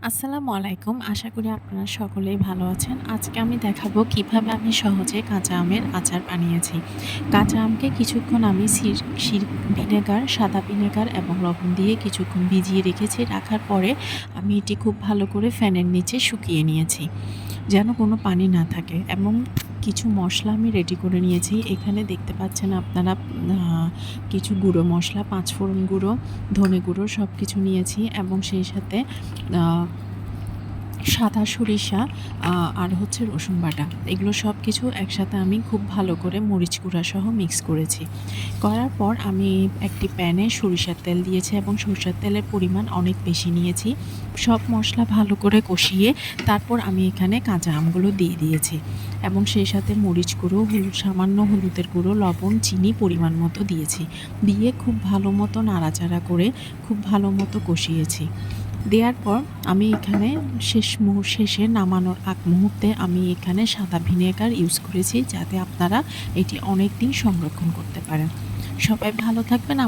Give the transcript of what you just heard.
আসসালামু আলাইকুম। আশা করি আপনারা সকলেই ভালো আছেন। আজকে আমি দেখাবো কিভাবে আমি সহজে কাঁচা আমের আচার বানিয়েছি। কাঁচা আমকে কিছুক্ষণ আমি ভিনেগার, সাদা ভিনেগার এবং লবণ দিয়ে কিছুক্ষণ ভিজিয়ে রেখেছি। রাখার পরে আমি এটি খুব ভালো করে ফ্যানের নিচে শুকিয়ে নিয়েছি, যেন কোনো পানি না থাকে, এবং কিছু মশলা আমি রেডি করে নিয়েছি। এখানে দেখতে পাচ্ছেন আপনারা কিছু গুঁড়ো মশলা, পাঁচফোড়ন গুঁড়ো, ধনে গুঁড়ো সব কিছু নিয়েছি, এবং সেই সাথে সাদা সরিষা আর হচ্ছে রসুন বাটা, এগুলো সব কিছু একসাথে আমি খুব ভালো করে মরিচ গুঁড়া সহ মিক্স করেছি। করার পর আমি একটি প্যানে সরিষার তেল দিয়েছি এবং সরিষার তেলের পরিমাণ অনেক বেশি নিয়েছি। সব মশলা ভালো করে কষিয়ে তারপর আমি এখানে কাঁচা আমগুলো দিয়ে দিয়েছি, এবং সেই সাথে মরিচ গুঁড়ো, সামান্য হলুদের গুঁড়ো, লবণ, চিনি পরিমাণ মতো দিয়েছি। দিয়ে খুব ভালো মতো নাড়াচাড়া করে খুব ভালো মতো কষিয়েছি। দেওয়ার পর আমি এখানে শেষে নামানোর আগ মুহূর্তে আমি এখানে সাদা ভিনেগার ইউজ করেছি, যাতে আপনারা এটি অনেক দিন সংরক্ষণ করতে পারেন। সবাই ভালো থাকবেন।